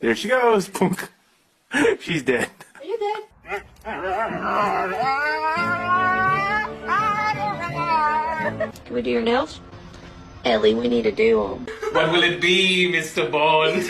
There she goes. Punk. She's dead. Are you dead? Can we do your nails? Ellie, we need to do them. What will it be, Mr. Bond?